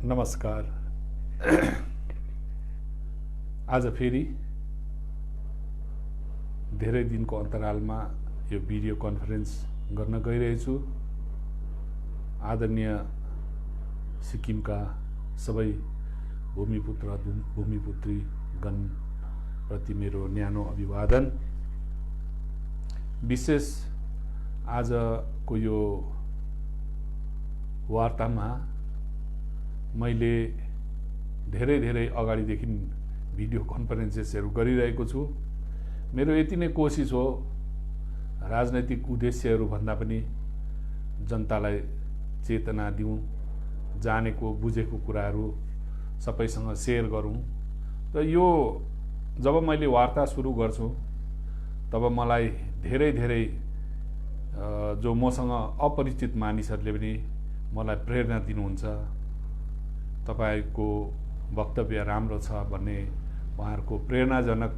नमस्कार। आज फेरि धेरै दिनको अन्तरालमा यो भिडियो कन्फरेन्स गर्न गइरहेछु। आदरणीय सिक्किमका सबै भूमिपुत्र भूमिपुत्रीगण प्रति मेरो न्यानो अभिवादन। विशेष आजको यो वार्तामा मैले धेरै अगाडिदेखि भिडियो कन्फरेन्सेसहरू गरिरहेको छु। मेरो यति नै कोसिस हो, राजनैतिक उद्देश्यहरू भन्दा पनि जनतालाई चेतना दिउँ, जानेको बुझेको कुराहरू सबैसँग सेयर गरौँ। र यो जब मैले वार्ता सुरु गर्छु तब मलाई धेरै जो मसँग अपरिचित मानिसहरूले पनि मलाई प्रेरणा दिनुहुन्छ। तपाईको वक्तव्य राम्रो छ भन्ने उहाँहरूको प्रेरणाजनक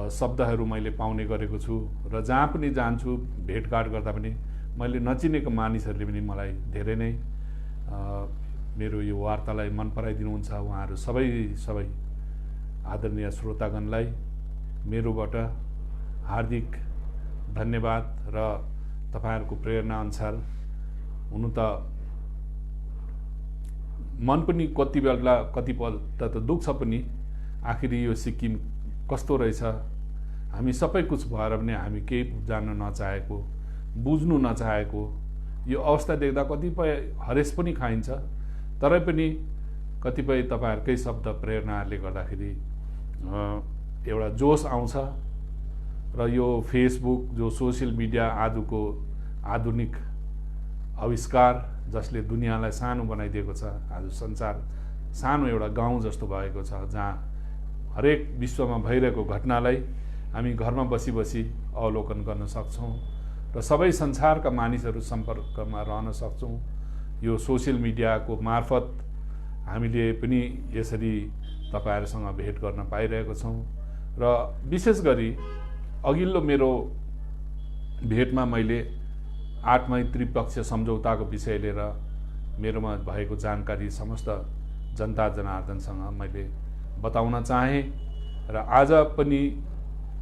शब्दहरू मैले पाउने गरेको छु। र जहाँ पनि जान्छु भेटघाट गर्दा पनि मैले नचिनेको मानिसहरूले पनि मलाई धेरै नै मेरो यो वार्तालाई मन पराइदिनुहुन्छ। उहाँहरू सबै आदरणीय श्रोतागणलाई मेरोबाट हार्दिक धन्यवाद। र तपाईहरुको प्रेरणा अनुसार हुनु त मन पनि कतिपल्ट त दुख्छ पनि। आखिर यो सिक्किम कस्तो रहेछ, हामी सबै कुछ भएर पनि हामी केही जान्न नचाहेको, बुझ्नु नचाहेको यो अवस्था देख्दा कतिपय हरेस पनि खाइन्छ। तरै पनि कतिपय तपाईहरुकै शब्द प्रेरणाले गर्दाखेरि एउटा जोश आउँछ। र यो फेसबुक जो सोशल मिडिया आजको आधुनिक आविष्कार जसले दुनियाँलाई सानो बनाइदिएको छ, आज संसार सानो एउटा गाउँ जस्तो भएको छ, जहाँ हरेक विश्वमा भइरहेको घटनालाई हामी घरमा बसी अवलोकन गर्न सक्छौं र सबै संसारका मानिसहरू सम्पर्कमा रहन सक्छौं। यो सोशल मिडियाको मार्फत हामीले पनि यसरी तपाईहरुसँग भेट गर्न पाइरहेको छौं। र विशेष गरी अघिल्लो मेरो भेटमा मैले 8 मई त्रिपक्षीय सम्झौताको विषय लिएर मेरोमा भएको जानकारी समस्त जनता जनार्दनसँग मैले बताउन चाहे। र आज पनि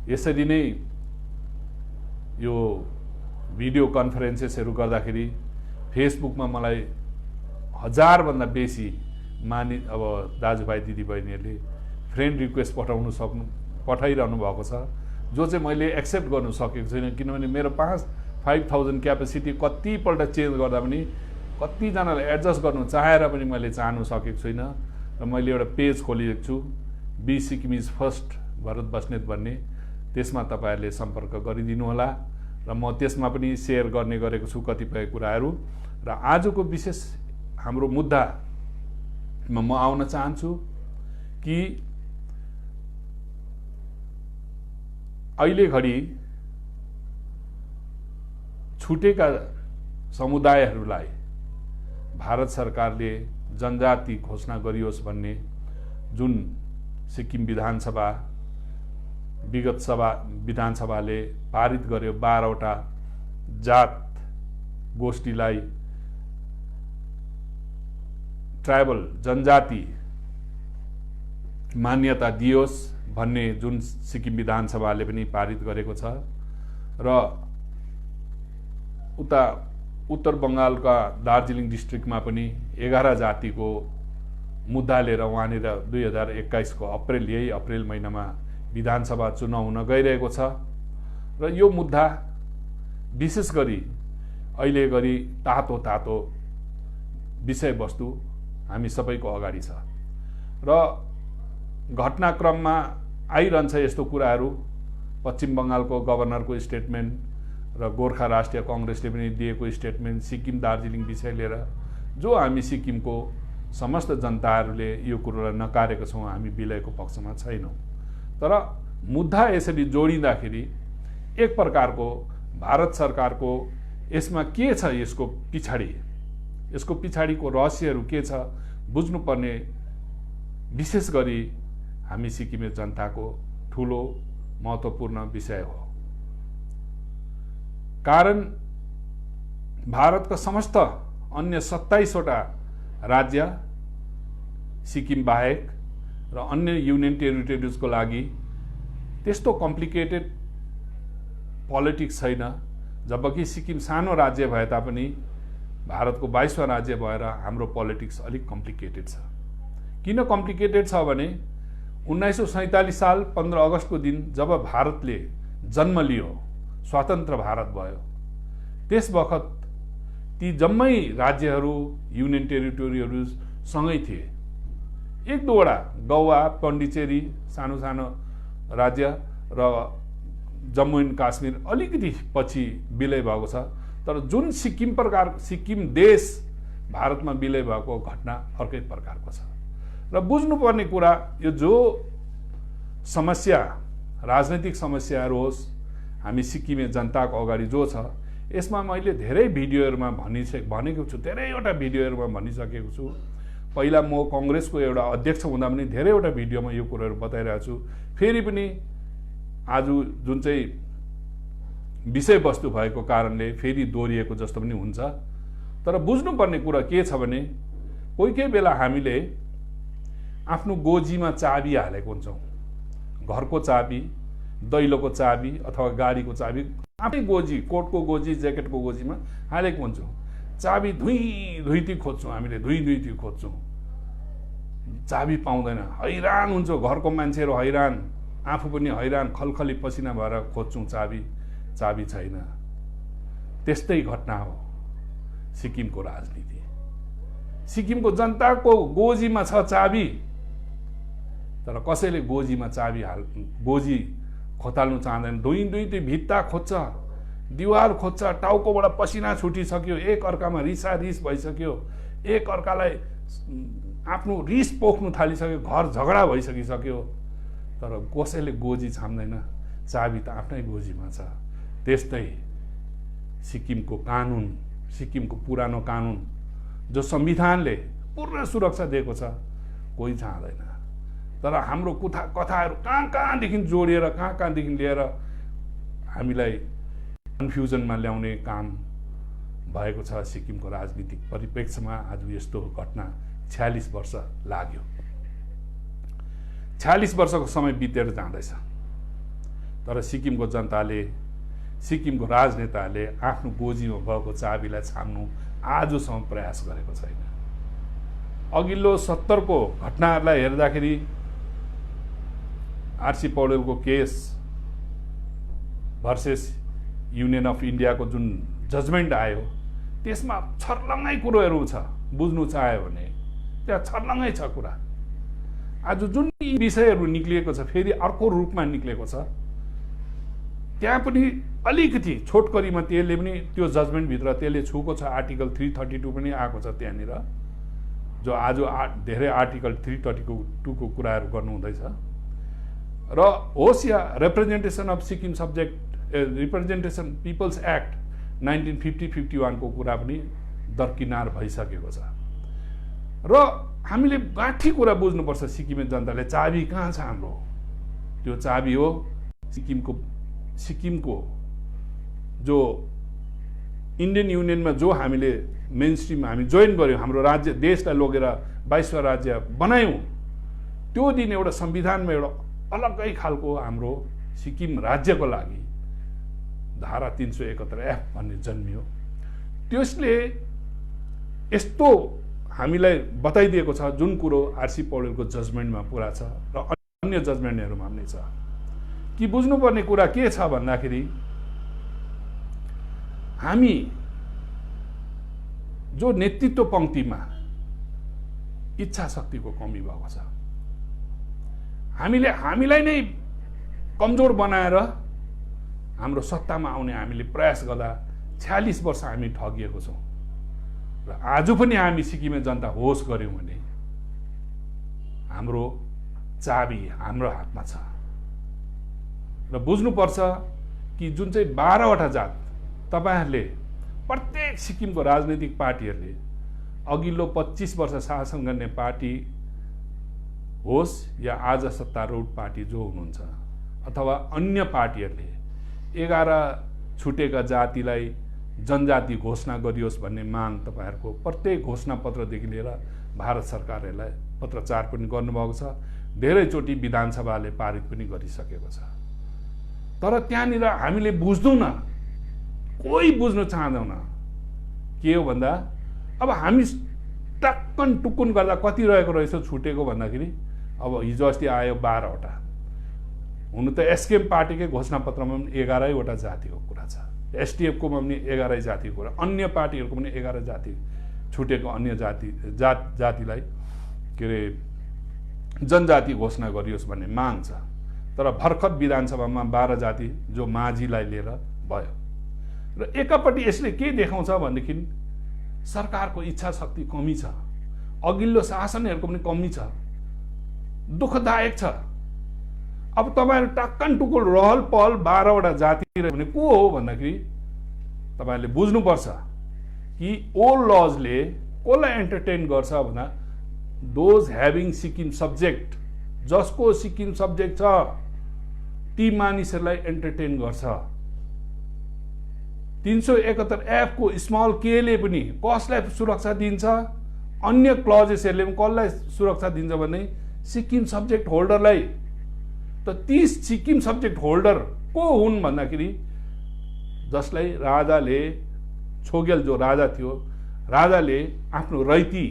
यसरी नै यो भिडियो कन्फरेन्सेसहरू गर्दाखेरि फेसबुकमा मलाई 1000 भन्दा बेसी अब दाजुभाइ दिदीबहिनीहरूले फ्रेन्ड रिक्वेस्ट पठाइरहनु भएको छ, जो चाहिँ मैले एक्सेप्ट गर्नु सकेको छैन। किनभने मेरो 5,000 क्यापेसिटी कतिपल्ट चेन्ज गर्दा पनि कतिजनालाई एडजस्ट गर्नु चाहेर पनि मैले चाहनु सकेको छैन। र मैले एउटा पेज खोलेको छु, B Sikkim is first Bharat Basnet भन्ने। त्यसमा तपाईहरुले सम्पर्क गरिदिनु होला र म त्यसमा पनि सेयर गर्ने गरेको छु कतिपय कुराहरू। र आजको विशेष हाम्रो मुद्दामा म आउन चाहन्छु कि अहिले घडी छुटेका समुदायहरूलाई भारत सरकारले जनजाति घोषणा गरियोस् भन्ने जुन सिक्किम विधानसभा विधानसभाले पारित गर्यो, 12 वटा जात गोष्ठीलाई ट्राइबल जनजाति मान्यता दियोस् भन्ने जुन सिक्किम विधानसभाले पनि पारित गरेको छ। र उता उत्तर बंगालका दार्जिलिङ डिस्ट्रिक्टमा पनि 11 जातिको मुद्दा लिएर वहाँनिर 2021 को यही अप्रेल महिनामा विधानसभा चुनाव हुन गइरहेको छ। र यो मुद्दा विशेष गरी अहिले गरी तातो विषयवस्तु हामी सबैको अगाडि छ। र घटनाक्रममा आइरहन्छ यस्तो कुराहरू। पश्चिम बंगालको गभर्नरको स्टेटमेन्ट र गोर्खा राष्ट्रिय कांग्रेसले पनि दिएको स्टेटमेन्ट, सिक्किम दार्जिलिङ विषय लिएर जो हामी सिक्किमको समस्त जनताहरूले यो कुरोलाई नकारेको छौं, हामी विलयको पक्षमा छैनौं। तर मुद्दा यसरी जोडिँदाखेरि एक प्रकारको भारत सरकारको यसमा के छ, यसको पछाडिको रहस्यहरू के छ बुझ्नुपर्ने विशेष गरी हामी सिक्किमे जनताको ठूलो महत्त्वपूर्ण विषय हो। कारण भारतका समस्त अन्य 27 वटा राज्य सिक्किम बाहेक र अन्य युनियन टेरिटोरिजको लागि त्यस्तो कम्प्लिकेटेड पोलिटिक्स छैन। जबकि सिक्किम सानो राज्य भए तापनि भारतको 22वां राज्य भएर हाम्रो पोलिटिक्स अलिक कम्प्लिकेटेड छ। किन कम्प्लिकेटेड छ भने 1947 साल 15 अगस्तको दिन जब भारतले जन्म लियो, स्वतन्त्र भारत भयो, त्यस बखत ती जम्मै राज्यहरू युनियन टेरिटोरीहरू सँगै थिए। एक दुईवटा गोवा, पण्डिचेरी सानो सानो राज्य र जम्मू एन्ड काश्मीर अलिकति पछि विलय भएको छ। तर जुन सिक्किम देश भारतमा विलय भएको घटना अर्कै प्रकारको छ। र बुझ्नुपर्ने कुरा, यो जो समस्या राजनैतिक समस्याहरू होस्, हामी सिक्किमे जनताको अगाडि जो छ, यसमा मैले धेरै भिडियोहरूमा भनेको छु, धेरैवटा भिडियोहरूमा भनिसकेको छु। पहिला म कांग्रेसको एउटा अध्यक्ष हुँदा पनि धेरैवटा भिडियोमा यो कुराहरू बताइरहेको छु। फेरि पनि आज जुन चाहिँ विषयवस्तु भएको कारणले फेरि दोहोरिएको जस्तो पनि हुन्छ। तर बुझ्नुपर्ने कुरा के छ भने, कोही बेला हामीले आफ्नो गोजीमा चाबी हालेको हुन्छौँ। घरको चाबी, दैलोको चाबी अथवा गाडीको चाबी आफ्नै गोजी, कोटको गोजी, ज्याकेटको गोजीमा हालेको हुन्छौँ। चाबी धुइती खोज्छौँ, हामीले धुइती खोज्छौँ, चाबी पाउँदैन, हैरान हुन्छ, घरको मान्छेहरू हैरान, आफू पनि हैरान, खलखली पसिना भएर खोज्छौँ चाबी छैन। त्यस्तै घटना हो सिक्किमको राजनीति। सिक्किमको जनताको गोजीमा छ चाबी, तर कसैले गोजीमा गोजी खोताल्नु चाहँदैन। दुई भित्ता खोज्छ, दिवार खोज्छ, टाउकोबाट पसिना छुटिसक्यो, एक अर्कामा रिसारिस भइसक्यो, एक अर्कालाई आफ्नो रिस पोख्नु थालिसक्यो, घर झगडा भइसकिसक्यो, तर कसैले गोजी छाम्दैन, चाबी त आफ्नै गोजीमा छ। त्यस्तै सिक्किमको कानुन, सिक्किमको पुरानो कानुन जो संविधानले पूर्ण सुरक्षा दिएको छ, कोही चाहँदैन। तर हाम्रो कथाहरू कहाँदेखि जोडिएर कहाँदेखि लिएर हामीलाई कन्फ्युजनमा ल्याउने काम भएको छ सिक्किमको राजनीतिक परिप्रेक्ष्यमा। आज यस्तो घटना 46 वर्ष लाग्यो। 46 वर्षको समय बितेर जाँदैछ, तर सिक्किमको जनताले, सिक्किमको राजनेताले आफ्नो गोजीमा भएको चाबीलाई छाम्नु आजसम्म प्रयास गरेको छैन। अघिल्लो 70 को घटनाहरूलाई हेर्दाखेरि आरसी पौडेलको केस भर्सेस युनियन अफ इन्डियाको जुन जजमेन्ट आयो, त्यसमा छर्लङ्गै कुरोहरू छ। बुझ्नु चाह्यो भने त्यहाँ छर्लङ्गै छ कुरा। आज जुन विषयहरू निक्लिएको छ, फेरि अर्को रूपमा निक्लेको छ। त्यहाँ पनि अलिकति छोटकरीमा त्यसले पनि त्यो जजमेन्टभित्र त्यसले छुको छ। आर्टिकल 332 पनि आएको छ त्यहाँनिर, जो आज धेरै आर्टिकल 332 को कुराहरू गर्नुहुँदैछ। र होस् या representation of Sikkim subject representation peoples act 1950-51 को कुरा पनि दरकिनार भइसकेको छ। र हामीले गाँठी कुरा बुझ्नुपर्छ, सिक्किमे जनताले चाबी कहाँ छ हाम्रो? त्यो चाबी हो सिक्किमको जो इन्डियन युनियनमा जो हामीले मेन स्ट्रिम हामी जोइन गर्यौँ, हाम्रो राज्य देशलाई लगेर 22वां राज्य बनायौँ, त्यो दिन एउटा संविधानमा एउटा अलग्गै खालको हाम्रो सिक्किम राज्यको लागि धारा 371F भन्ने जन्मियो। त्यसले यस्तो हामीलाई बताइदिएको छ, जुन कुरो आरसी पौडेलको जजमेन्टमा पुरा छ र अन्य जजमेन्टहरूमा पनि छ। कि बुझ्नुपर्ने कुरा के छ भन्दाखेरि, हामी जो नेतृत्व पंक्तिमा इच्छा शक्तिको कमी भएको छ, हामीलाई नै कमजोर बनाएर हाम्रो सत्तामा आउने हामीले प्रयास गर्दा 46 वर्ष हामी ठगिएको छौँ। र आज पनि हामी सिक्किमे जनता होस गर्यौँ भने हाम्रो चाबी हाम्रो हातमा छ। र बुझ्नुपर्छ कि जुन चाहिँ 12वटा जात तपाईहरूले प्रत्येक सिक्किमको राजनीतिक पार्टीहरूले अघिल्लो 25 वर्ष शासन गर्ने पार्टी होस् या आज सत्तारूढ पार्टी जो हुनुहुन्छ, अथवा अन्य पार्टीहरूले 11 छुटेका जातिलाई जनजाति घोषणा गरियोस् भन्ने माग तपाईहरूको प्रत्येक घोषणा पत्रदेखि लिएर भारत सरकारलाई पत्रचार पनि गर्नुभएको छ, धेरैचोटि विधानसभाले पारित पनि गरिसकेको छ। तर त्यहाँनिर हामीले बुझ्दैनौँ, कोही बुझ्न चाहँदैन। के हो भन्दा अब हामी टक्कन टुक्कुन गर्दा कति रहेको रहेछ छुटेको भन्दाखेरि अब हिजो अस्ति आयो 12वटा। हुनु त एसकेएम पार्टीकै घोषणापत्रमा पनि 11वटा जातिको कुरा छ, एसडिएफकोमा पनि 11 जातिको कुरा, अन्य पार्टीहरूको पनि 11 जाति छुटेको अन्य जातिलाई के अरे जनजाति घोषणा गरियोस् भन्ने माग छ। तर भर्खर विधानसभामा 12 जाति जो माझीलाई लिएर भयो। र एकापट्टि यसले के देखाउँछ भनेदेखि सरकारको इच्छा शक्ति कमी छ, अघिल्लो शासनहरूको पनि कमी छ, दुःखदायक छ। अब तपाईहरु टक्कन टुकुल रहल पहल 12वटा जाति भने को हो भन्दाखेरि तपाईहरुले बुझ्नुपर्छ कि ओल्ड लजले कसलाई एन्टरटेन गर्छ भन्दा दोज ह्याभिङ सिक्किम सब्जेक्ट, जसको सिक्किम सब्जेक्ट छ ती मानिसहरूलाई एन्टरटेन गर्छ। 371 एफ को स्मल के ले पनि कसलाई सुरक्षा दिन्छ, अन्य क्लजेसहरूले पनि कसलाई सुरक्षा दिन्छ भने सिक्किम सब्जेक्ट होल्डरलाई। त ती सिक्किम सब्जेक्ट होल्डर को हुन् भन्दाखेरि जसलाई राजाले, छोगेल जो राजा थियो, राजाले आफ्नो रैती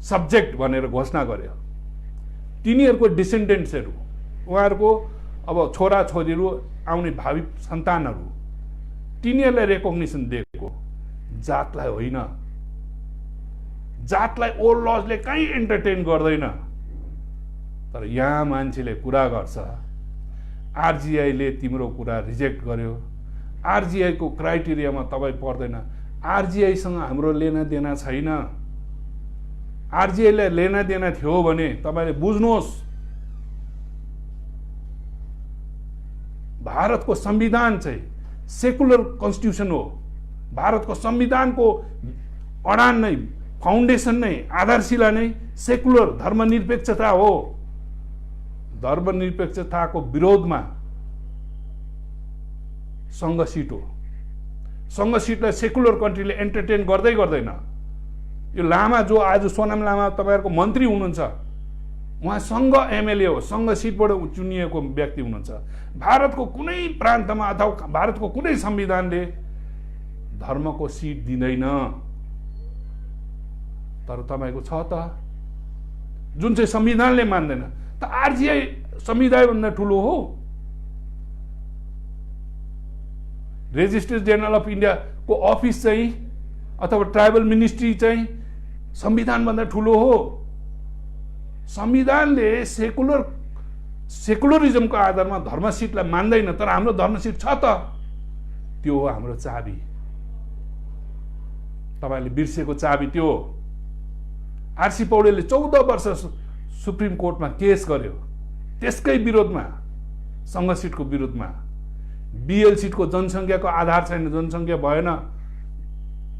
सब्जेक्ट भनेर घोषणा गर्यो। तिनीहरूको डिसेन्डेन्ट्सहरू, उहाँहरूको अब छोरा छोरीहरू, आउने भावी सन्तानहरू, तिनीहरूलाई रेकग्निसन दिएको, जातलाई होइन। जातलाई ओल्ड लजले कहीँ एन्टरटेन गर्दैन। तर यहाँ मान्छेले कुरा गर्छ, आरजीआईले तिम्रो कुरा रिजेक्ट गर्यो, आरजीआई को क्राइटेरियामा तपाईँ पर्दैन। आरजीआईसँग हाम्रो लेना देना छैन। आरजीआईलाई लेना देना थियो भने तपाईले बुझ्नुहोस्, भारतको संविधान चाहिँ सेकुलर कन्स्टिट्युसन हो। भारतको संविधानको अडान नै, फाउन्डेसन नै, आधारशिला नै सेकुलर धर्मनिरपेक्षता हो। धर्मनिरपेक्षताको विरोधमा संघ सीट हो। संघ सीटलाई सेकुलर कन्ट्रीले एन्टरटेन गर्दैन। यो लामा जो आज सोनाम लामा तपाईहरुको मन्त्री हुनुहुन्छ, उहाँ संघ एमएलए हो, संघ सीटबाट चुनिएको व्यक्ति हुनुहुन्छ। भारतको कुनै प्रान्तमा अथवा भारतको कुनै संविधानले धर्मको सीट दिँदैन। तर तपाईको छ त, जुन चाहिँ संविधानले मान्दैन। त आरजीआई समुदाय भन्दा ठुलो हो। रेजिस्ट्रार जनरल अफ इन्डिया को अफिस चाहिँ अथवा ट्राइबल मिनिस्ट्री चाहिँ संविधान भन्दा ठुलो हो। संविधानले सेकुलरिजमको आधारमा धर्म सीटलाई मान्दैन। तर हाम्रो धर्म सीट छ त, त्यो हो हाम्रो चाबी। तपाईले बिर्सेको चाबी त्यो हो। आरसी पौडेलले 14 वर्ष सुप्रिम कोर्टमा केस गर्यो, त्यसकै विरोधमा, संघ सीटको विरोधमा। बीएल सीटको जनसंख्याको आधार छैन, जनसंख्या भएन।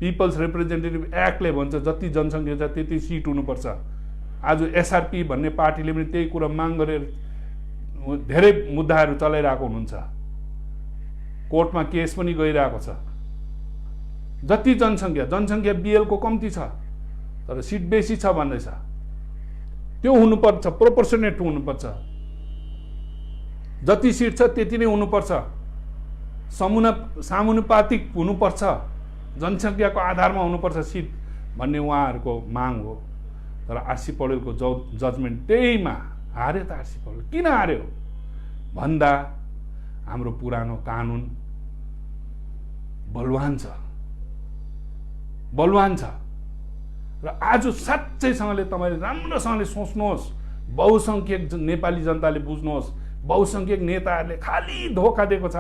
पिपल्स रिप्रेजेन्टेटिभ एक्टले भन्छ जति जनसंख्या छ त्यति सीट हुनुपर्छ। आज एसआरपी भन्ने पार्टीले पनि त्यही कुरा माग गरेर धेरै मुद्दाहरू चलाइरहेको हुनुहुन्छ। कोर्टमा केस पनि गइरहेको छ। जति जनसंख्या बीएल को कम्ती छ तर सीट बेसी छ भन्दैछ। त्यो हुनुपर्छ, प्रोपोर्सनेट हुनुपर्छ। जति सीट छ त्यति नै हुनुपर्छ। समानुपातिक हुनुपर्छ, जनसंख्याको आधारमा हुनुपर्छ सीट भन्ने उहाँहरूको माग हो। तर आरसी पौडेलको जजमेन्ट त्यहीमा हार्यो। त आरसी पौडेल किन हार्यो भन्दा हाम्रो पुरानो कानुन बलवान छ। र आज साच्चैसँगले तपाईले राम्रोसँगले सोच्नुहोस्, बहुसंख्यक नेपाली जनताले बुझ्नुहोस्, बहुसंख्यक नेताहरूले खाली धोका दिएको छ।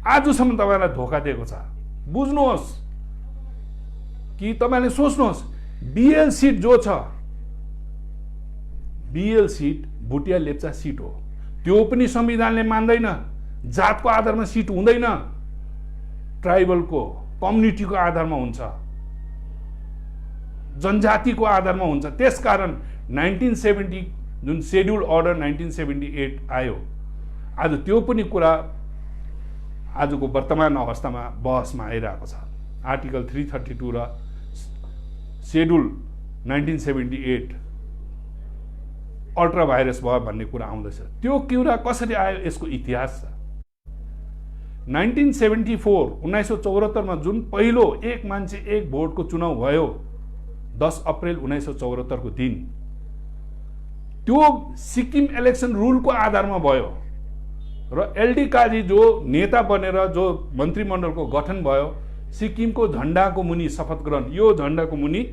आजसम्म तपाईलाई धोका दिएको छ। बुझ्नुहोस् कि तपाईले सोच्नुहोस्, बीएल सीट जो छ, BL seat Bhutia Lepcha seat हो। त्यो पनि संविधानले मान्दैन। जातको आधारमा सीट हुँदैन, ट्राइबलको कम्युनिटीको आधारमा हुन्छ, जनजातिको आधारमा हुन्छ। त्यसकारण 1970 जुन शेड्युल अर्डर 1978 आयो, आज त्यो पनि कुरा आजको वर्तमान अवस्थामा बहसमा आइरहेको छ। आर्टिकल 332 र सेड्युल 1978 अल्ट्रा भाइरस भयो भन्ने कुरा आउँदैछ। त्यो कुरा कसरी आयो यसको इतिहास छ। 1974 मा जुन पहिलो एक मान्छे एक भोटको चुनाव भयो 10 अप्रिल 1974 को दिन, त्यो सिक्किम इलेक्सन रुलको आधारमा भयो र एलडी काजी जो नेता बनेर जो मन्त्रीमण्डलको गठन भयो, सिक्किमको झण्डाको मुनि शपथ ग्रहण, यो झण्डाको मुनि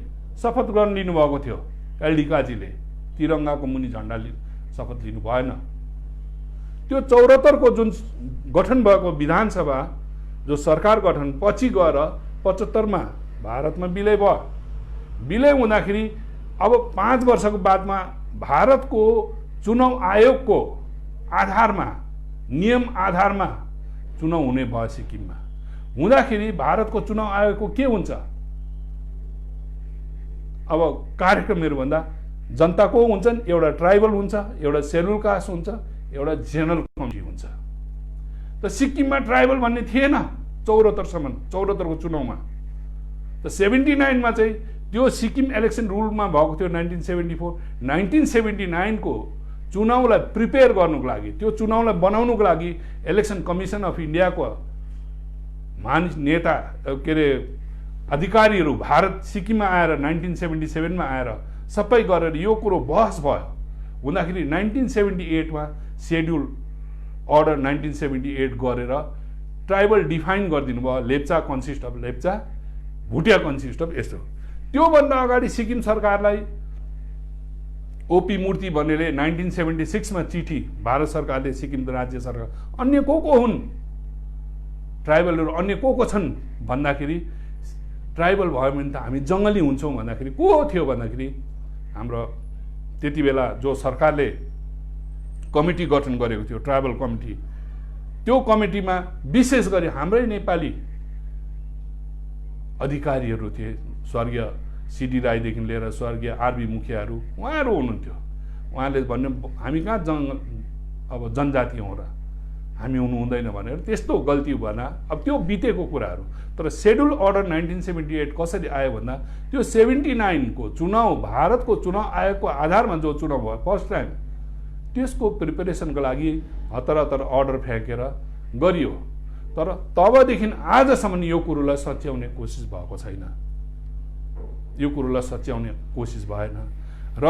शपथ ग्रहण लिनुभएको थियो एलडी काजीले, तिरङ्गाको मुनि झण्डा शपथ लिनु भएन। त्यो 74 को जुन गठन भएको विधानसभा जो सरकार गठन पछि गएर 75 मा भारतमा विलय भयो। विलय हुँदाखेरि अब 5 वर्षको बादमा भारतको चुनाव आयोगको आधारमा, नियम आधारमा चुनाव हुने भयो सिक्किममा। हुँदाखेरि भारतको चुनाव आयोगको के हुन्छ, अब कार्यक्रमहरू भन्दा जनताको हुन्छन्, एउटा ट्राइबल हुन्छ, एउटा शेड्युल कास्ट हुन्छ, एउटा जेनरल कमिटी हुन्छ। त सिक्किममा ट्राइबल भन्ने थिएन 74 को चुनावमा। त 79 मा चाहिँ त्यो सिक्किम इलेक्सन रुलमा भएको थियो 1974। 1979 को चुनावलाई प्रिपेयर गर्नुको लागि, त्यो चुनावलाई बनाउनुको लागि इलेक्सन कमिसन अफ इन्डियाको मानिस नेता के अरे अधिकारीहरू भारत सिक्किममा आएर 1977 मा आएर सबै गरेर यो कुरो बहस भयो। हुँदाखेरि 1978 मा सेड्युल अर्डर 1978 गरेर ट्राइबल डिफाइन गरिदिनु भयो। Lepcha consist of Lepcha, Bhutia consist of यस्तो। त्योभन्दा अगाडि सिक्किम सरकारलाई ओपी मूर्ति भन्नेले 1976 मा चिठी भारत सरकारले सिक्किम राज्य सरकार अन्य को हुन् ट्राइबलहरू, अन्य को छन् भन्दाखेरि ट्राइबल भयो भने त हामी जङ्गली हुन्छौँ भन्दाखेरि को थियो भन्दाखेरि हाम्रो त्यति बेला जो सरकारले कमिटी गठन गरेको थियो ट्राइबल कमिटी, त्यो कमिटीमा विशेष गरी हाम्रै नेपाली अधिकारीहरू थिए। स्वर्गीय सीडी राईदेखि लिएर स्वर्गीय आरबी मुखियाहरू, उहाँहरू हुनुहुन्थ्यो। उहाँले भन्नु हामी कहाँ अब जनजाति हौँ र हामी हुनु हुँदैन भनेर त्यस्तो गल्ती भएन। अब त्यो बितेको कुराहरू। तर सेड्युल अर्डर 1978 कसरी आयो भन्दा त्यो 79 को चुनाव, भारतको चुनाव आयोगको आधारमा जो चुनाव भयो फर्स्ट टाइम, त्यसको प्रिपरेसनको लागि हतार अर्डर फ्याँकेर गरियो। तर तबदेखि आजसम्म यो कुरोलाई सच्याउने कोसिस भएको छैन, यो कुरोलाई सच्याउने कोसिस भएन र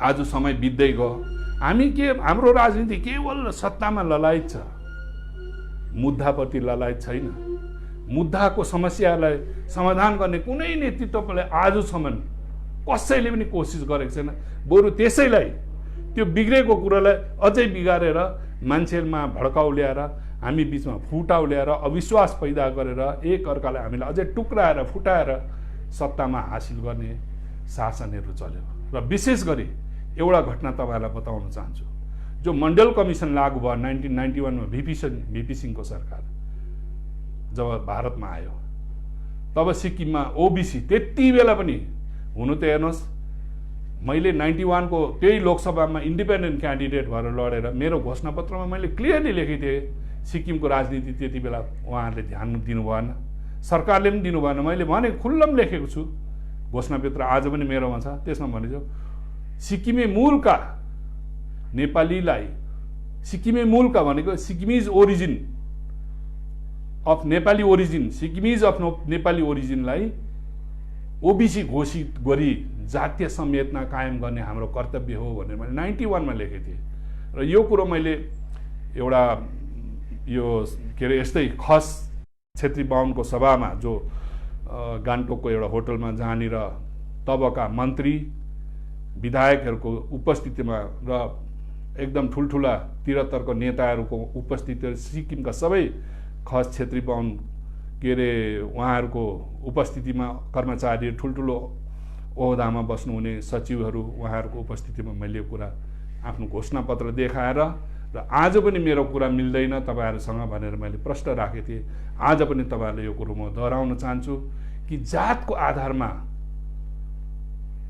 आज समय बित्दै गयो। हामी के, हाम्रो राजनीति केवल सत्तामा ललायत छ, मुद्दाप्रति ललायत छैन। मुद्दाको समस्यालाई समाधान गर्ने कुनै नेतृत्वले आजसम्म कसैले पनि कोसिस गरेको छैन। बरु त्यसैलाई, त्यो बिग्रेको कुरालाई अझै बिगारेर मान्छेमा भड्काउ ल्याएर, हामी बिचमा फुटाउ ल्याएर, अविश्वास पैदा गरेर एक अर्कालाई हामीले अझै टुक्राएर फुटाएर सत्तामा हासिल गर्ने शासनहरू चल्यो। र विशेष गरी एउटा घटना तपाईँहरूलाई बताउन चाहन्छु। जो मण्डल कमिसन लागू भयो 1991 मा भिपी सिंहको सरकार जब भारतमा आयो, तब सिक्किममा ओबीसी त्यति बेला पनि हुनु त हेर्नुहोस्, मैले 91 को त्यही लोकसभामा इन्डिपेन्डेन्ट क्यान्डिडेट भएर लडेर मेरो घोषणापत्रमा मैले क्लियरली लेखेको थिएँ सिक्किमको राजनीति त्यति बेला उहाँहरूले ध्यान दिनु भएन, सरकारले पनि दिनु भएन। मैले भने खुल्लम लेखेको छु, घोषणापत्र आज पनि मेरोमा छ। त्यसमा भनेको सिक्किमे मूलका नेपालीलाई, सिक्किमे मूलका भनेको Sikkimese origin of Nepali origin, Sikkimese of Nepali ओरिजिनलाई ओबीसी घोषित गरी जातीय संवेदना कायम गर्ने हाम्रो कर्तव्य हो भनेर मैले 91 मा लेखेको थिएँ। र यो कुरो मैले एउटा यो के अरे यस्तै खस क्षेत्री बाहुनको सभामा जो गान्तोकको एउटा होटलमा जहाँनिर तबका मन्त्री विधायकहरूको उपस्थितिमा र एकदम ठुल्ठुला 73 को नेताहरूको उपस्थिति, सिक्किमका सबै खस क्षेत्री बाहुन के अरे उहाँहरूको उपस्थितिमा कर्मचारी, ठुल्ठुलो ओहदामा बस्नुहुने सचिवहरू, उहाँहरूको उपस्थितिमा मैले कुरा आफ्नो घोषणापत्र देखाएर र आज पनि मेरो कुरा मिल्दैन तपाईँहरूसँग भनेर मैले प्रश्न राखेको थिएँ। आज पनि तपाईँहरूले यो कुरो म दोहोऱ्याउन चाहन्छु कि जातको आधारमा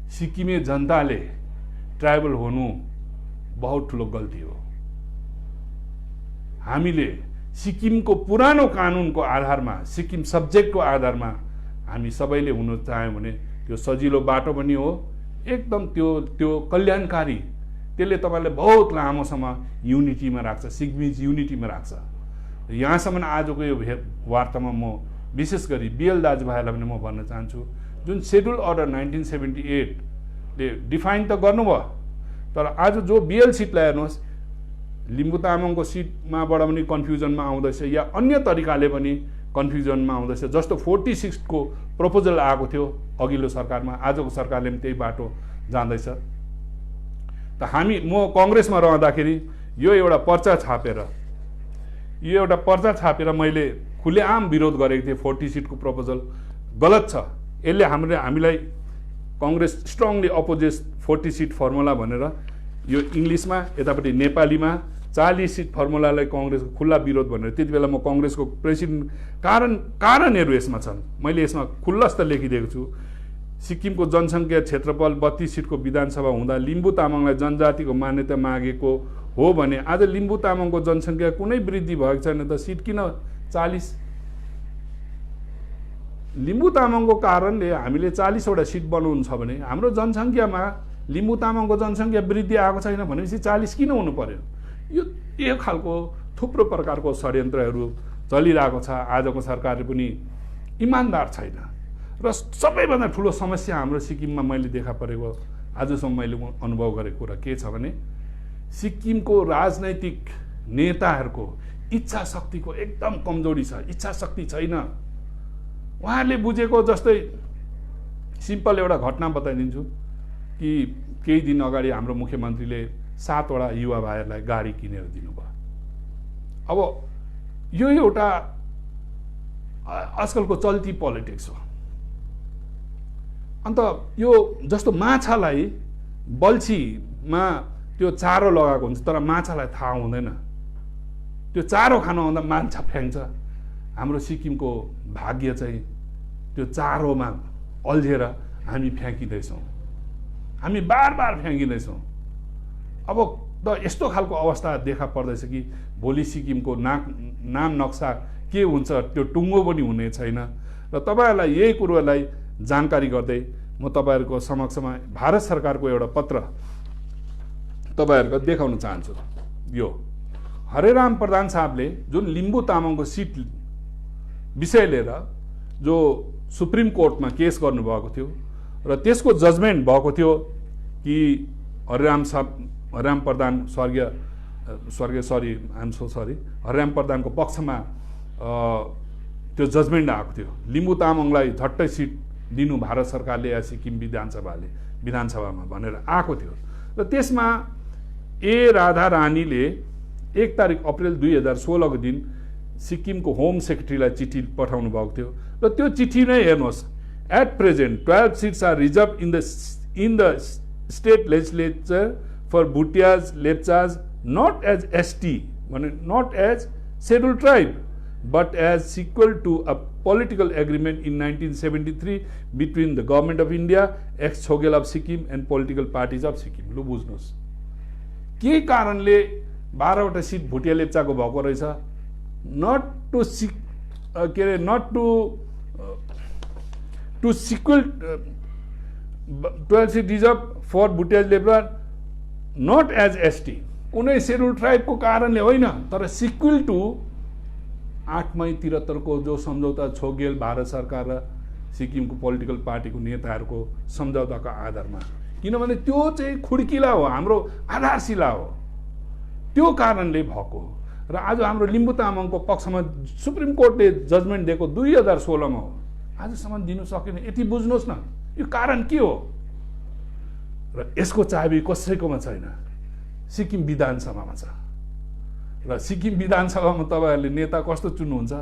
सिक्किमे जनताले ट्राइबल हुनु बहुत ठुलो गल्ती हो। हामीले सिक्किमको पुरानो कानुनको आधारमा, सिक्किम सब्जेक्टको आधारमा हामी सबैले हुन चाह्यौँ भने त्यो सजिलो बाटो पनि हो, एकदम त्यो कल्याणकारी, त्यसले तपाईँलाई बहुत लामोसम्म युनिटीमा राख्छ, सिक्किमिज युनिटीमा राख्छ। यहाँसम्म आजको यो वार्तामा म विशेष गरी बिएल दाजुभाइलाई पनि म भन्न चाहन्छु, जुन सेड्युल अर्डर 1978ले डिफाइन त गर्नुभयो, तर आज जो बिएल सिटलाई हेर्नुहोस्, लिम्बू तामाङको सिटमाबाट पनि कन्फ्युजनमा आउँदैछ या अन्य तरिकाले पनि कन्फ्युजनमा आउँदैछ। जस्तो 46 को प्रपोजल आएको थियो अघिल्लो सरकारमा, आजको सरकारले पनि त्यही बाटो जाँदैछ। त म कङ्ग्रेसमा रहँदाखेरि यो एउटा पर्चा छापेर मैले खुलेआम विरोध गरेको थिएँ। 40 सिटको प्रपोजल गलत छ, यसले हामीलाई Congress strongly opposes 40 seat formula भनेर यो इङ्ग्लिसमा, यतापट्टि नेपालीमा 40 सिट फर्मुलालाई कङ्ग्रेसको खुल्ला विरोध भनेर त्यति बेला म कङ्ग्रेसको प्रेसिडेन्ट। कारणहरू यसमा छन्, मैले यसमा खुल्लस्त लेखिदिएको छु। सिक्किमको जनसङ्ख्या क्षेत्रफल 32 सिटको विधानसभा हुँदा लिम्बू तामाङलाई जनजातिको मान्यता मागेको हो भने आज लिम्बू तामाङको जनसङ्ख्या कुनै वृद्धि भएको छैन त सिट किन 40? लिम्बू तामाङको कारणले हामीले 40 वटा सिट बनाउनु छ भने हाम्रो जनसङ्ख्यामा लिम्बू तामाङको जनसङ्ख्या वृद्धि आएको छैन भनेपछि 40 किन हुनु पर्यो? यो खालको थुप्रो प्रकारको षड्यन्त्रहरू चलिरहेको छ। आजको सरकारले पनि इमान्दार छैन र सबैभन्दा ठुलो समस्या हाम्रो सिक्किममा मैले देखा परेको, आजसम्म मैले अनुभव गरेको कुरा के छ भने सिक्किमको राजनैतिक नेताहरूको इच्छा शक्तिको एकदम कमजोरी छ, इच्छा शक्ति छैन। उहाँहरूले बुझेको जस्तै सिम्पल एउटा घटना बताइदिन्छु कि केही दिन अगाडि हाम्रो मुख्यमन्त्रीले 7 वटा युवा भाइहरूलाई गाडी किनेर दिनुभयो। अब यो एउटा आजकलको चल्ती पोलिटिक्स हो। अन्त यो जस्तो माछालाई बल्छीमा त्यो चारो लगाएको हुन्छ तर माछालाई थाहा हुँदैन, त्यो चारो खान आउँदा माछा फ्याङ्क्छ। हाम्रो सिक्किमको भाग्य चाहिँ त्यो चारोमा अल्झेर हामी फ्याँकिँदैछौँ, हामी बार फ्याँकिँदैछौँ। अब त यस्तो खालको अवस्था देखा पर्दैछ कि भोलि सिक्किमको नाम नक्सा के हुन्छ त्यो टुङ्गो पनि हुने छैन। र तपाईँहरूलाई यही कुरोलाई जानकारी गर्दै म तपाईँहरूको समक्षमा भारत सरकारको एउटा पत्र तपाईँहरूको देखाउन चाहन्छु। यो हरेराम प्रधान साहबले जुन लिम्बू तामाङको सिट विषय लिएर जो सुप्रिम कोर्टमा केस गर्नुभएको थियो र त्यसको जजमेन्ट भएको थियो कि हरिराम प्रधान हरिराम प्रधानको पक्षमा त्यो जजमेन्ट आएको थियो। लिम्बू तामाङलाई झट्टै सिट दिनु भारत सरकारले या सिक्किम विधानसभामा भनेर आएको थियो। र त्यसमा ए राधा रानीले 1 तारिक अप्रिल 2016 को दिन सिक्किमको होम सेक्रेटरीलाई चिठी पठाउनु भएको थियो। र त्यो चिठी नै हेर्नुहोस्, at present 12 seats are reserve in the state legislature for Bhutias Lepchas not as ST भने not as schedule tribe but as sequel to a political agreement in 1973 between the government of India, ex-Chogel of Sikkim and political parties of Sikkim. लु बुझ्नुहोस् के कारणले 12 वटा seat Bhutia लेप्चाको भएको रहेछ, not to sequel 12 seat reserve for Bhutia Lepcha not as ST, कुनै schedule ट्राइबको कारणले होइन, तर सिक्वल टु 8 मई 73 को जो सम्झौता छोगेल भारत सरकार र सिक्किमको पोलिटिकल पार्टीको नेताहरूको सम्झौताको आधारमा, किनभने त्यो चाहिँ खुड्किला हो, हाम्रो आधारशिला हो, त्यो कारणले भएको। र आज हाम्रो लिम्बू तामाङको पक्षमा सुप्रिम कोर्टले जजमेन्ट दिएको 2016 मा हो, आजसम्म दिनु सकेन। यति बुझ्नुहोस् न यो कारण के हो। र यसको चाबी कसैकोमा छैन, सिक्किम विधानसभामा छ। र सिक्किम विधानसभामा तपाईँहरूले नेता कस्तो चुन्नुहुन्छ?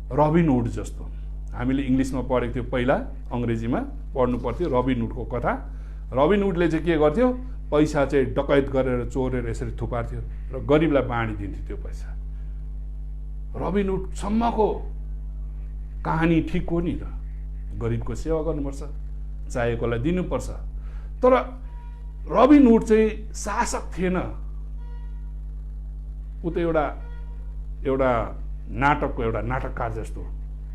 रबिन हुड जस्तो। हामीले इङ्ग्लिसमा पढेको थियो, पहिला अङ्ग्रेजीमा पढ्नु पर्थ्यो रबिन हुडको कथा। रबिन हुडले चाहिँ के गर्थ्यो, पैसा चाहिँ डकैत गरेर चोरेर यसरी थुपार्थ्यो र गरिबलाई बाँडिदिन्थ्यो त्यो पैसा। रबिन हुडसम्मको कहानी ठिक हो नि त, गरिबको सेवा गर्नुपर्छ, चाहिएकोलाई दिनुपर्छ। तर रबिन हुड चाहिँ शासक थिएन, ऊ त एउटा नाटकको एउटा नाटककार जस्तो,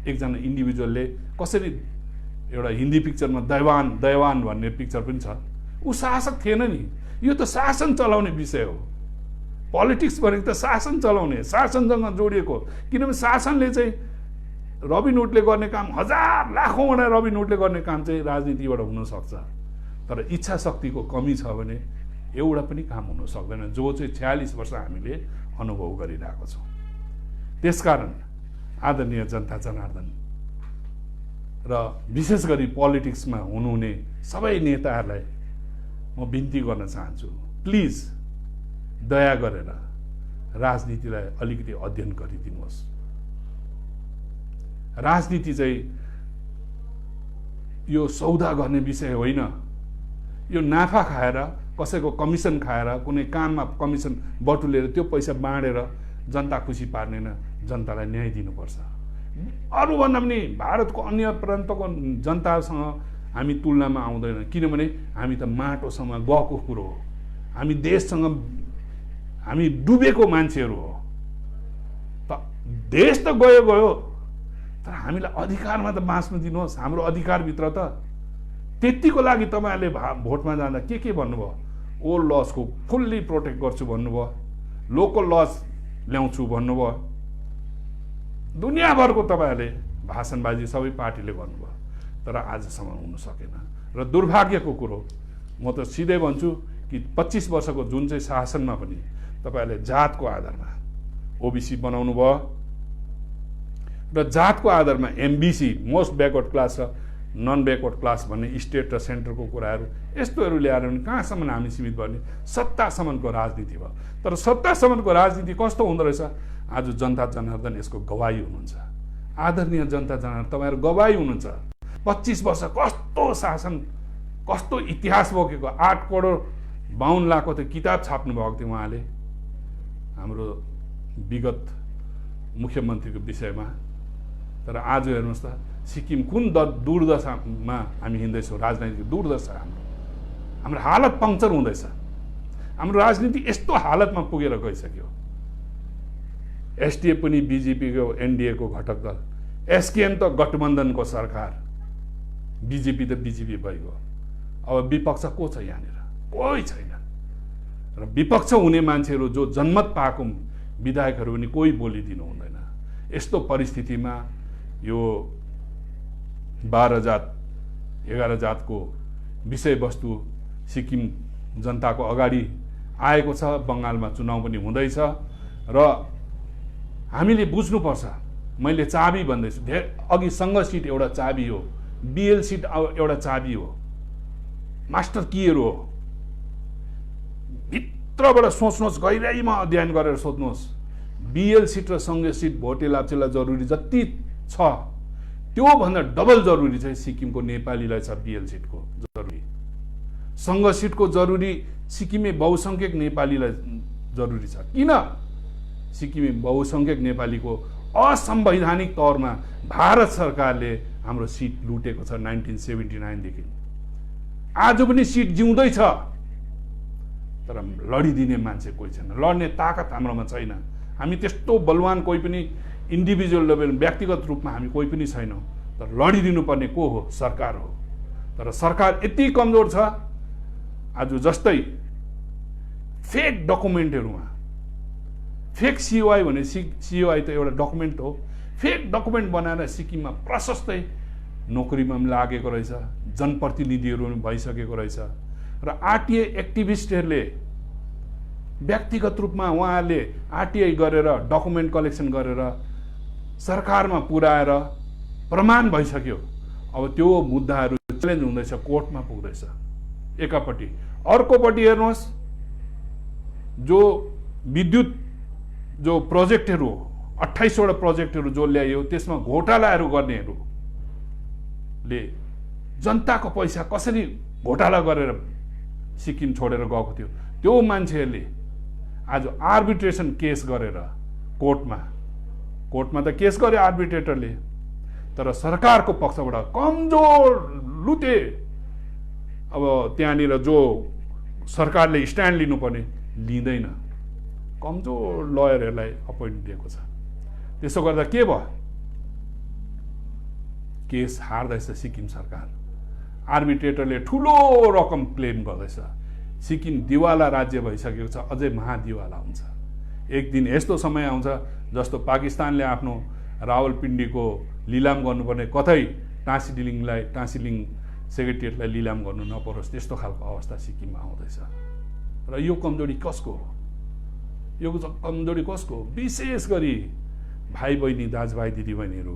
एकजना इन्डिभिजुअलले कसरी एउटा हिन्दी पिक्चरमा दैवान भन्ने पिक्चर पनि छ। ऊ शासक थिएन नि, यो त शासन चलाउने विषय हो। पोलिटिक्स भनेको त शासन चलाउने, शासनसँग जोडिएको। किनभने शासनले चाहिँ रबिनहुडले गर्ने काम, हजार लाखौँवटा रबिनहुडले गर्ने काम चाहिँ राजनीतिबाट हुनसक्छ, तर इच्छा शक्तिको कमी छ भने एउटा पनि काम हुन सक्दैन, जो चाहिँ 46 वर्ष हामीले अनुभव गरिरहेको छौँ। त्यसकारण आदरणीय जनता जनार्दन र विशेष गरी पोलिटिक्समा हुनुहुने सबै नेताहरूलाई म बिन्ती गर्न चाहन्छु, प्लिज दया गरेर राजनीतिलाई अलिकति अध्ययन गरिदिनुहोस्। राजनीति चाहिँ यो सौदा गर्ने विषय होइन। यो नाफा खाएर, कसैको कमिसन खाएर, कुनै काममा कमिसन बटुलेर त्यो पैसा बाँडेर जनता खुसी पार्दैन, जनतालाई न्याय दिनुपर्छ। अरूभन्दा पनि भारतको अन्य प्रान्तको जनतासँग हामी तुलनामा आउँदैन, किनभने हामी त माटोसँग गएको कुरो हो। हामी देशसँग हामी डुबेको मान्छेहरू हो। त देश त गयो, तर हामीलाई अधिकारमा त बाँच्नु दिनुहोस्। हाम्रो अधिकारभित्र त त्यतिको लागि तपाईँहरूले भोटमा जाँदा के भन्नुभयो? ओल्ड लजको फुल्ली प्रोटेक्ट गर्छु भन्नुभयो, लोकल लज ल्याउँछु भन्नुभयो। दुनियाँभरको तपाईँहरूले भाषणबाजी सबै पार्टीले गर्नुभयो, तर आजसम्म हुन सकेन। र दुर्भाग्यको कुरो, म त सिधै भन्छु कि 25 वर्षको जुन चाहिँ शासनमा पनि तपाईँहरूले जातको आधारमा ओबिसी बनाउनु भयो र जातको आधारमा एमबिसी, मोस्ट ब्याकवर्ड क्लास र नन ब्याकवर्ड क्लास भन्ने स्टेट र सेन्टरको कुराहरू यस्तोहरू ल्याएर पनि कहाँसम्म हामी सीमित गर्ने? सत्तासम्मको राजनीति भयो। तर सत्तासम्मको राजनीति कस्तो हुँदो रहेछ? आज जनता जनार्दन यसको गवाही हुनुहुन्छ। आदरणीय जनता जनार्दन, तपाईँहरू गवाही हुनुहुन्छ। 25 वर्ष कस्तो शासन, कस्तो इतिहास बोकेको। 8 करोड 52 लाखको त किताब छाप्नु भएको थियो उहाँले हाम्रो विगत मुख्यमन्त्रीको विषयमा। तर आज हेर्नुहोस् त, सिक्किम कुन दुर्दशामा हामी हिँड्दैछौँ। राजनैतिक दुर्दशा हाम्रो हालत पङ्क्चर हुँदैछ। हाम्रो राजनीति यस्तो हालतमा पुगेर गइसक्यो। एसडिएफ पनि बिजेपीको एनडिएको घटक दल, एसकेएम त गठबन्धनको सरकार, बिजेपी त बिजेपी भइगयो। अब विपक्ष को छ यहाँनिर? कोही छैन। र विपक्ष हुने मान्छेहरू जो जन्मत पाएको विधायकहरू पनि कोही बोलिदिनु हुँदैन। यस्तो परिस्थितिमा यो 12 जात 11 जातको विषयवस्तु सिक्किम जनताको अगाडि आएको छ। बङ्गालमा चुनाव पनि हुँदैछ र हामीले बुझ्नुपर्छ। मैले चाबी भन्दैछु, अघि सङ्घ सिट एउटा चाबी हो, बिएल सिट एउटा चाबी हो, मास्टर कीहरू हो। भित्रबाट सोच्नुहोस्, गहिराइमा अध्ययन गरेर सोध्नुहोस्। बिएल सिट र सङ्घ सिट भोटे लाप्चेलाई जरुरी जति छ, त्योभन्दा डबल जरुरी चाहिँ सिक्किमको नेपालीलाई छ। बिएल सिटको जरुरी, सङ्घ सिटको जरुरी सिक्किमे बहुसङ्ख्यक नेपालीलाई जरुरी छ। किन? सिक्किमे बहुसङ्ख्यक नेपालीको असंवैधानिक तौरमा भारत सरकारले हाम्रो सिट लुटेको छ 1979 देखि। आज पनि सिट जिउँदैछ, तर लडिदिने मान्छे कोही छैन। लड्ने ताकत हाम्रोमा छैन। हामी त्यस्तो बलवान कोही पनि इन्डिभिजुअल लेभल, व्यक्तिगत रूपमा हामी कोही पनि छैनौँ। तर लडिदिनु पर्ने को हो? सरकार हो। तर सरकार यति कमजोर छ। आज जस्तै फेक डकुमेन्टहरूमा, फेक सिओआई भने सिओआई त एउटा डकुमेन्ट हो। फेक डकुमेन्ट बनाएर सिक्किममा प्रशस्तै नोकरीमा पनि लागेको रहेछ, जनप्रतिनिधिहरू पनि भइसकेको रहेछ। र आरटिआई एक्टिभिस्टहरूले व्यक्तिगत रूपमा उहाँहरूले आरटिआई गरेर डकुमेन्ट कलेक्सन गरेर सरकारमा पुर्याएर प्रमाण भइसक्यो। अब त्यो मुद्दाहरू च्यालेन्ज हुँदैछ, कोर्टमा पुग्दैछ एकापट्टि। अर्कोपट्टि हेर्नुहोस्, जो विद्युत जो प्रोजेक्टहरू 28वटा प्रोजेक्टहरू जो ल्यायो, त्यसमा घोटालाहरू गर्नेहरूले जनताको पैसा कसरी घोटाला गरेर सिक्किम छोडेर गएको थियो, त्यो मान्छेहरूले आज आर्बिट्रेसन केस गरेर कोर्टमा त केस गर्यो आर्बिट्रेटरले, तर सरकारको पक्षबाट कमजोर लुटे। अब त्यहाँनिर जो सरकारले स्ट्यान्ड लिनुपर्ने लिँदैन, कमजोर लयरहरूलाई अपोइन्ट दिएको छ। त्यसो गर्दा के भयो? केस हार्दैछ सिक्किम सरकार। आर्बिट्रेटरले ठुलो रकम क्लेम गर्दैछ। सिक्किम दिवाला राज्य भइसकेको छ, अझै महादिवाला हुन्छ। एक दिन यस्तो समय आउँछ जस्तो पाकिस्तानले आफ्नो रावलपिण्डीको लिलाम गर्नुपर्ने, कतै टाँसिलिङ सेक्रेटेरिएटलाई लिलाम गर्नु नपरोस्, त्यस्तो खालको अवस्था सिक्किममा आउँदैछ। र यो कमजोरी कसको हो? यो कमजोरी कसको हो? विशेष गरी भाइ बहिनी, दाजुभाइ, दिदीबहिनीहरू,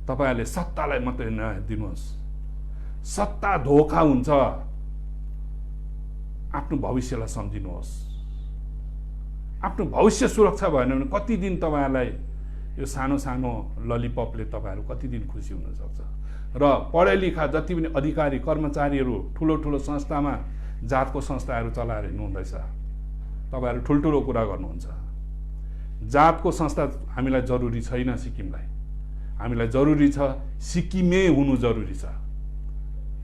तपाईँहरूले सत्तालाई मात्रै नदिनुहोस्। सत्ता धोका हुन्छ। आफ्नो भविष्यलाई सम्झिनुहोस्। आफ्नो भविष्य सुरक्षा भएन भने कति दिन तपाईँहरूलाई यो सानो सानो ललिपपले तपाईँहरू कति दिन खुसी हुन सक्छ? र पढे लेखा जति पनि अधिकारी कर्मचारीहरू ठुलो ठुलो संस्थामा जातको संस्थाहरू चलाएर हिँड्नुहुँदैछ। तपाईँहरू ठुल्ठुलो कुरा गर्नुहुन्छ। जातको संस्था हामीलाई जरुरी छैन। सिक्किमलाई हामीलाई जरुरी छ, सिक्किमे हुनु जरुरी छ।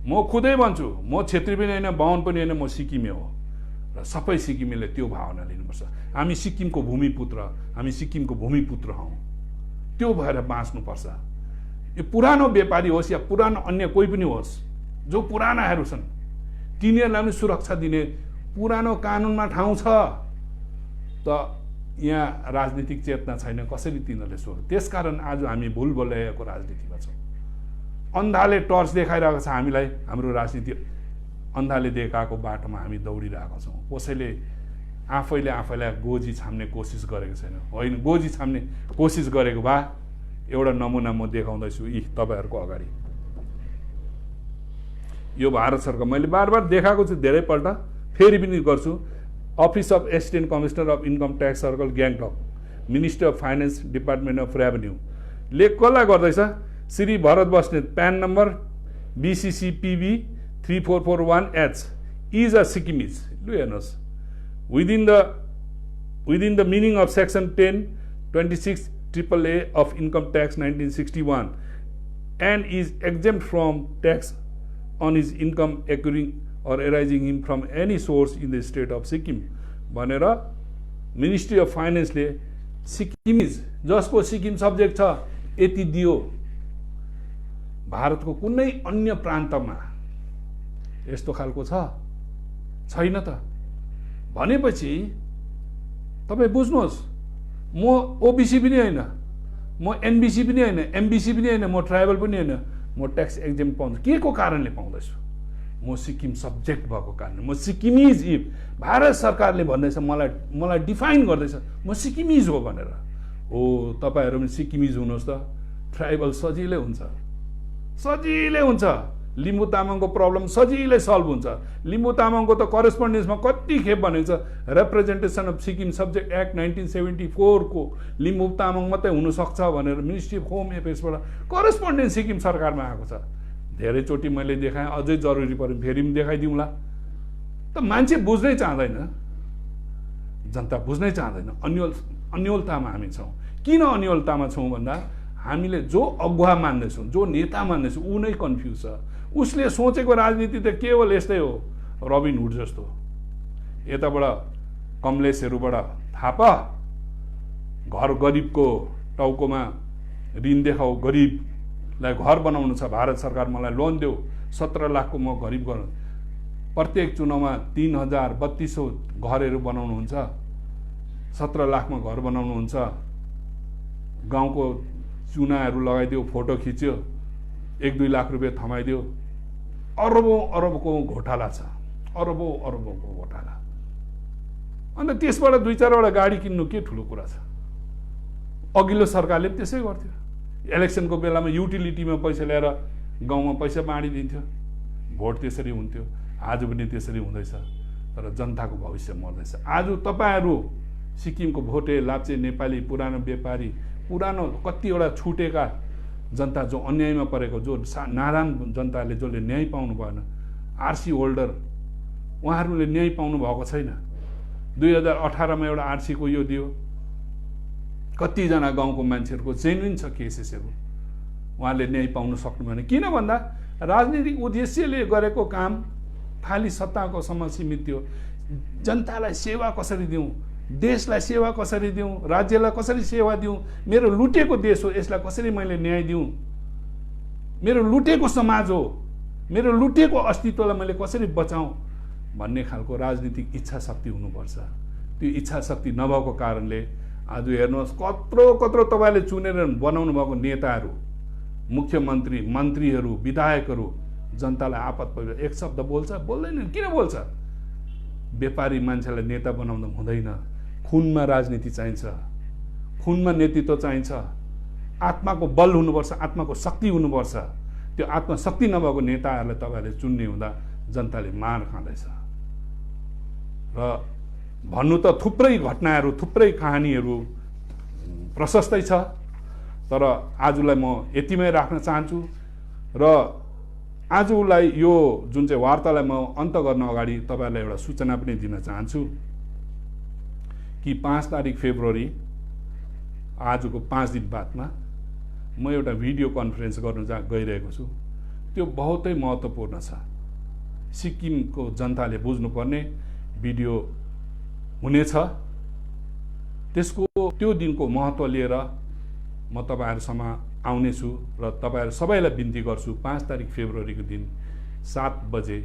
म खुदै भन्छु, म क्षेत्री पनि होइन, बाहुन पनि होइन, म सिक्किमे हो। र सबै सिक्किमेले त्यो भावना लिनुपर्छ। हामी सिक्किमको भूमिपुत्र, हामी सिक्किमको भूमिपुत्र हौँ। त्यो भएर बाँच्नुपर्छ। यो पुरानो व्यापारी होस् या पुरानो अन्य कोही पनि होस्, जो पुरानाहरू छन् तिनीहरूलाई पनि सुरक्षा दिने पुरानो कानुनमा ठाउँ छ। त यहाँ राजनीतिक चेतना छैन, कसरी तिनीहरूले त्यसकारण आज हामी भुल बोलिरहेको राजनीतिमा छौँ। अन्धाले टर्च देखाइरहेको छ हामीलाई। हाम्रो राजनीति अन्धाले देखाएको बाटोमा हामी दौडिरहेका छौँ। कसैले आफैलाई गोजी छाम्ने कोसिस गरेको छैन। होइन, गोजी छाम्ने कोसिस गरेको भए एउटा नमुना म देखाउँदैछु यी तपाईँहरूको अगाडि। यो भारत सरकार, मैले बार बार देखाएको छु धेरैपल्ट, फेरि पनि गर्छु। Office of assistant commissioner of income tax circle Gangtok, ministry of finance, department of revenue ले कसलाई गर्दैछ? Shri Bharat Basnet, PAN number BCCPB 3441H, is a Sikkimese. लु हेर्नुहोस्, within the meaning of section 1026 AAA of income tax 1961 and is exempt from tax on his income accruing or arising him from any source in the state of Sikkim भनेर ministry of फाइनेन्सले Sikkimese जसको Sikkim subject छ यति दियो। भारतको कुनै अन्य प्रान्तमा यस्तो खालको छैन त। भनेपछि तपाईँ बुझ्नुहोस्, म ओबिसी पनि होइन, म एनबिसी पनि होइन, एमबिसी पनि होइन, म ट्राइबल पनि होइन, म ट्याक्स एक्जेम्ट पाउँछु। के को कारणले पाउँदैछु? म सिक्किम सब्जेक्ट भएको कारण, म सिक्किमिज। भारत सरकारले भन्दैछ, मलाई डिफाइन गर्दैछ म सिक्किमिज हो भनेर। हो, तपाईँहरू पनि सिक्किमिज हुनुहोस् त, ट्राइबल सजिलै हुन्छ, सजिलै हुन्छ। लिम्बू तामाङको प्रब्लम सजिलै सल्भ हुन्छ। लिम्बू तामाङको त करेस्पोन्डेन्समा कति खेप भनेको छ, representation of Sikkim subject act 1974 को लिम्बू तामाङ मात्रै हुनसक्छ भनेर मिनिस्ट्री अफ होम एफेयर्सबाट करेस्पोन्डेन्स सिक्किम सरकारमा आएको छ। धेरैचोटि मैले देखाएँ, अझै जरुरी पऱ्यो फेरि पनि देखाइदिउँला। त मान्छे बुझ्नै चाहँदैन, जनता बुझ्नै चाहँदैन। अन्योलतामा हामी छौँ। किन अन्योलतामा छौँ भन्दा हामीले जो अगुवा मान्दैछौँ, जो नेता मान्दैछौँ, ऊ नै कन्फ्युज छ। उसले सोचेको राजनीति त केवल यस्तै हो, रबिन हुड जस्तो। यताबाट कमलेसहरूबाट थापा, घर गरिबको टाउकोमा ऋण देखाऊ, गरिबलाई घर बनाउनु छ, भारत सरकार मलाई लोन देऊ, 17 लाखको म गरिब गरौँ। प्रत्येक चुनावमा 3000-3200 घरहरू बनाउनुहुन्छ, 17 लाखमा घर बनाउनुहुन्छ। गाउँको चुनाहरू लगाइदियो, फोटो खिच्यो, 1-2 लाख रुपियाँ थमाइदियो। अरबौँ घोटाला छ, अरबौँको घोटाला। अन्त त्यसबाट 2-4वटा गाडी किन्नु के ठुलो कुरा छ? अघिल्लो सरकारले पनि त्यसै गर्थ्यो। इलेक्सनको बेलामा युटिलिटीमा पैसा ल्याएर गाउँमा पैसा बाँडिदिन्थ्यो, भोट त्यसरी हुन्थ्यो। आज पनि त्यसरी हुँदैछ, तर जनताको भविष्य मर्दैछ। आज तपाईँहरू सिक्किमको भोटे, लाप्चे, नेपाली, पुरानो व्यापारी, पुरानो कतिवटा छुटेका जनता, जो अन्यायमा परेको, जो नारायण जनताले जसले न्याय पाउनु भएन, आरसी होल्डर, उहाँहरूले न्याय पाउनु भएको छैन। 2018मा एउटा आरसीको यो दियो, कतिजना गाउँको मान्छेहरूको जेन्युन छ केसेसहरू, उहाँले न्याय पाउन सक्नु भएन। किन भन्दा राजनीतिक उद्देश्यले गरेको काम खाली सत्ताको सम्म सीमित थियो। जनतालाई सेवा कसरी दिउँ, देशलाई सेवा कसरी दिउँ, राज्यलाई कसरी सेवा दिउँ, मेरो लुटेको देश हो यसलाई कसरी मैले न्याय दिउँ, मेरो लुटेको समाज हो, मेरो लुटेको अस्तित्वलाई मैले कसरी बचाऊँ भन्ने खालको राजनीतिक इच्छा शक्ति हुनुपर्छ। त्यो इच्छा शक्ति नभएको कारणले आज हेर्नुहोस् कत्रो कत्रो तपाईँले चुनेर बनाउनु भएको नेताहरू, मुख्यमन्त्री, मन्त्रीहरू, विधायकहरू जनतालाई आपत पर्यो एक शब्द बोल्छ? बोल्दैन। किन बोल्छ? व्यापारी मान्छेलाई नेता बनाउँदा हुँदैन। खुनमा राजनीति चाहिन्छ, खुनमा नेतृत्व चाहिन्छ, आत्माको बल हुनुपर्छ, आत्माको शक्ति हुनुपर्छ। त्यो आत्मशक्ति नभएको नेताहरूलाई तपाईँहरूले चुन्ने हुँदा जनताले मार खाँदैछ। र भन्नु त थुप्रै घटनाहरू, थुप्रै कहानीहरू प्रशस्तै छ, तर आजलाई म यतिमै राख्न चाहन्छु र आजलाई यो जुन चाहिँ वार्तालाई म अन्त गर्न अगाडि तपाईँहरूलाई एउटा सूचना पनि दिन चाहन्छु कि 5 तारिक फेब्रुअरी, आजको 5 दिन बादमा म एउटा भिडियो कन्फरेन्स गर्न गइरहेको छु। त्यो बहुतै महत्त्वपूर्ण छ। सिक्किमको जनताले बुझ्नुपर्ने भिडियो हुनेछ। त्यसको त्यो दिनको महत्त्व लिएर म तपाईँहरूसम्म आउनेछु र तपाईँहरू सबैलाई बिन्ती गर्छु 5 तारिक फेब्रुअरीको दिन 7 बजे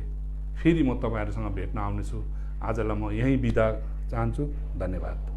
फेरि म तपाईँहरूसँग भेट्न आउनेछु। आजलाई म यहीँ बिदा चाहन्छु। धन्यवाद।